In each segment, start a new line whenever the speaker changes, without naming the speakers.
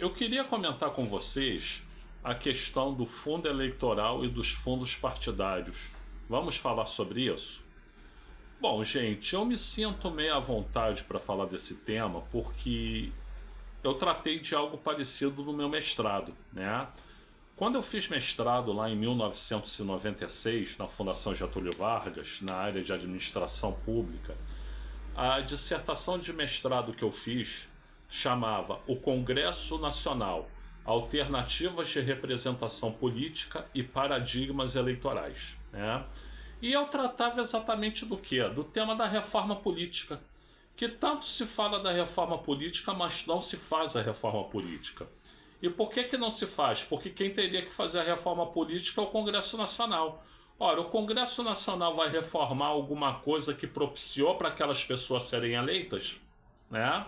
Eu queria comentar com vocês a questão do fundo eleitoral e dos fundos partidários. Vamos falar sobre isso? Bom, gente, eu me sinto meio à vontade para falar desse tema porque eu tratei de algo parecido no meu mestrado, né? Quando eu fiz mestrado lá em 1996 na Fundação Getúlio Vargas, na área de administração pública, a dissertação de mestrado que eu fiz chamava O Congresso Nacional: Alternativas de Representação Política e Paradigmas Eleitorais, né? E eu tratava exatamente do quê? Do tema da reforma política, que tanto se fala da reforma política, mas não se faz a reforma política. E por que não se faz? Porque quem teria que fazer a reforma política é o Congresso Nacional. Ora, o Congresso Nacional vai reformar alguma coisa que propiciou para aquelas pessoas serem eleitas, né?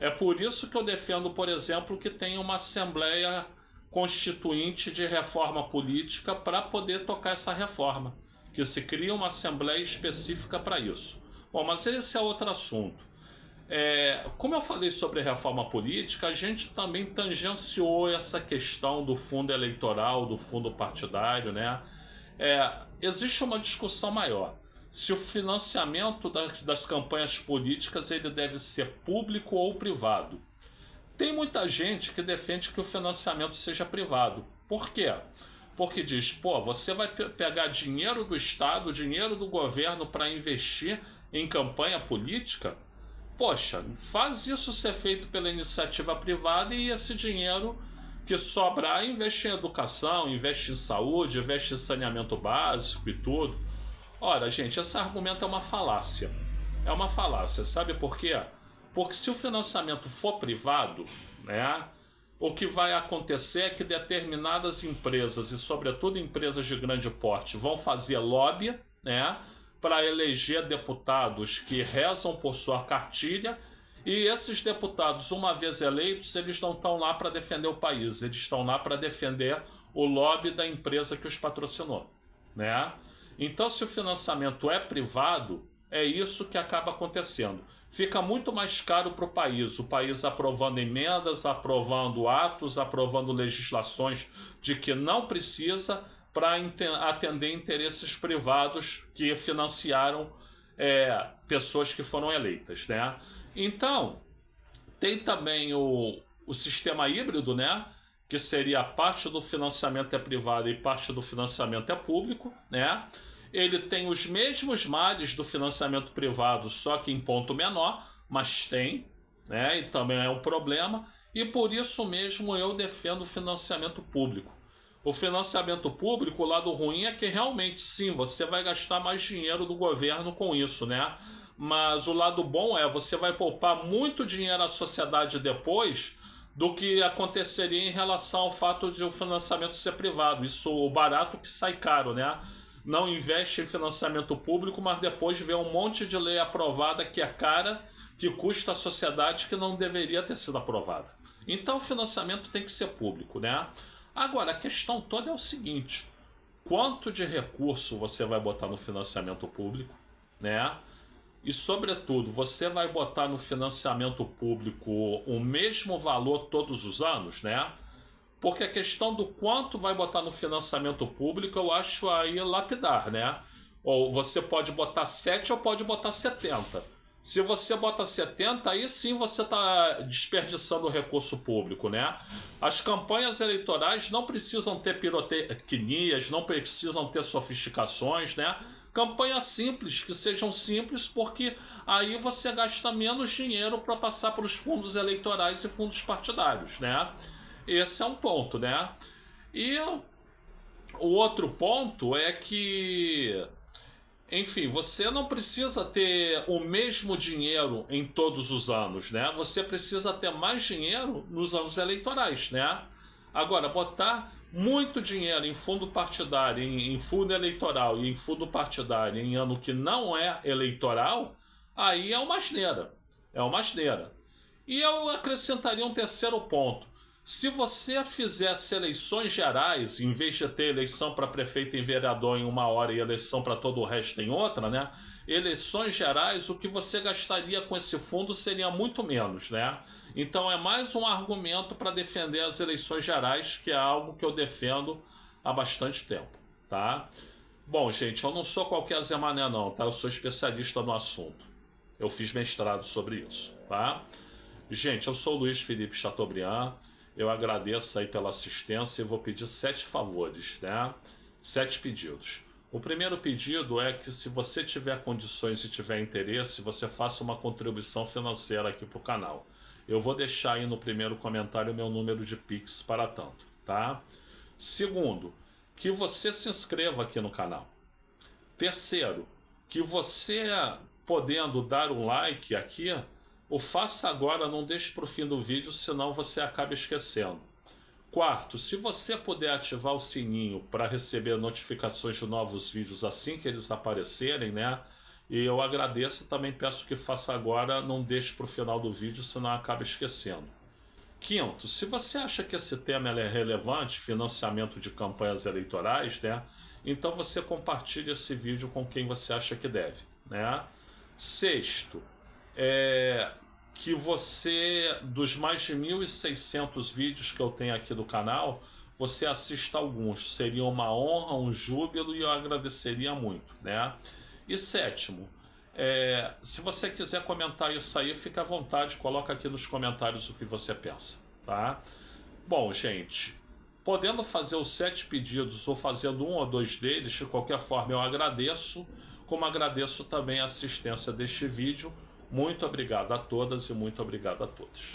É por isso que eu defendo, por exemplo, que tenha uma Assembleia Constituinte de Reforma Política para poder tocar essa reforma, que se cria uma Assembleia específica para isso. Bom, mas esse é outro assunto. Como eu falei sobre reforma política, a gente também tangenciou essa questão do fundo eleitoral, do fundo partidário, né? Existe uma discussão maior. Se o financiamento das campanhas políticas ele deve ser público ou privado. Tem muita gente que defende que o financiamento seja privado. Por quê? Porque diz, você vai pegar dinheiro do Estado, dinheiro do governo para investir em campanha política? Poxa, faz isso ser feito pela iniciativa privada e esse dinheiro que sobrar investe em educação, investe em saúde, investe em saneamento básico e tudo. Ora, gente, esse argumento é uma falácia. É uma falácia, sabe por quê? Porque se o financiamento for privado, né, o que vai acontecer é que determinadas empresas, e sobretudo empresas de grande porte, vão fazer lobby, né, para eleger deputados que rezam por sua cartilha, e esses deputados, uma vez eleitos, eles não estão lá para defender o país, eles estão lá para defender o lobby da empresa que os patrocinou, né? Então, se o financiamento é privado, é isso que acaba acontecendo. Fica muito mais caro para o país aprovando emendas, aprovando atos, aprovando legislações de que não precisa para atender interesses privados que financiaram pessoas que foram eleitas, né? Então, tem também o sistema híbrido, né? Que seria parte do financiamento é privado e parte do financiamento é público, né? Ele tem os mesmos males do financiamento privado, só que em ponto menor, mas tem, né? E também é um problema, e por isso mesmo eu defendo o financiamento público. O financiamento público, o lado ruim é que realmente sim, você vai gastar mais dinheiro do governo com isso, né? Mas o lado bom é você vai poupar muito dinheiro à sociedade depois do que aconteceria em relação ao fato de o financiamento ser privado. Isso, o barato que sai caro, né? Não investe em financiamento público, mas depois vê um monte de lei aprovada que é cara, que custa à sociedade, que não deveria ter sido aprovada. Então o financiamento tem que ser público, né? Agora, a questão toda é o seguinte: quanto de recurso você vai botar no financiamento público, né? E, sobretudo, você vai botar no financiamento público o mesmo valor todos os anos, né? Porque a questão do quanto vai botar no financiamento público, eu acho aí lapidar, né? Ou você pode botar 7 ou pode botar 70. Se você bota 70, aí sim você está desperdiçando o recurso público, né? As campanhas eleitorais não precisam ter pirotecnias, não precisam ter sofisticações, né? Campanhas simples, que sejam simples, porque aí você gasta menos dinheiro para passar para os fundos eleitorais e fundos partidários, né? Esse é um ponto, né? E o outro ponto é que, enfim, você não precisa ter o mesmo dinheiro em todos os anos, né? Você precisa ter mais dinheiro nos anos eleitorais, né? Agora, botar muito dinheiro em fundo partidário, em fundo eleitoral e em fundo partidário em ano que não é eleitoral, aí é uma asneira. É uma asneira. E eu acrescentaria um terceiro ponto. Se você fizesse eleições gerais, em vez de ter eleição para prefeito e vereador em uma hora e eleição para todo o resto em outra, né? Eleições gerais, o que você gastaria com esse fundo seria muito menos, né? Então é mais um argumento para defender as eleições gerais, que é algo que eu defendo há bastante tempo, tá? Bom, gente, eu não sou qualquer Zé Mané não, tá? Eu sou especialista no assunto. Eu fiz mestrado sobre isso, tá? Gente, eu sou o Luiz Felipe Chateaubriand. Eu agradeço aí pela assistência e vou pedir 7 favores, né? 7 pedidos. O primeiro pedido é que, se você tiver condições e tiver interesse, você faça uma contribuição financeira aqui para o canal. Eu vou deixar aí no primeiro comentário o meu número de Pix para tanto, tá? Segundo, que você se inscreva aqui no canal. Terceiro, que você, podendo dar um like aqui, o faça agora, não deixe para o fim do vídeo, senão você acaba esquecendo. Quarto, se você puder ativar o sininho para receber notificações de novos vídeos assim que eles aparecerem, né? E eu agradeço e também peço que faça agora, não deixe para o final do vídeo, senão acaba esquecendo. Quinto, se você acha que esse tema é relevante, financiamento de campanhas eleitorais, né? Então você compartilha esse vídeo com quem você acha que deve, né? Sexto, que você, dos mais de 1.600 vídeos que eu tenho aqui do canal, você assista alguns. Seria uma honra, um júbilo e eu agradeceria muito, né? E sétimo, se você quiser comentar isso aí, fica à vontade, coloca aqui nos comentários o que você pensa, tá? Bom, gente, podendo fazer os 7 pedidos ou fazendo um ou dois deles, de qualquer forma eu agradeço, como agradeço também a assistência deste vídeo. Muito obrigado a todas e muito obrigado a todos.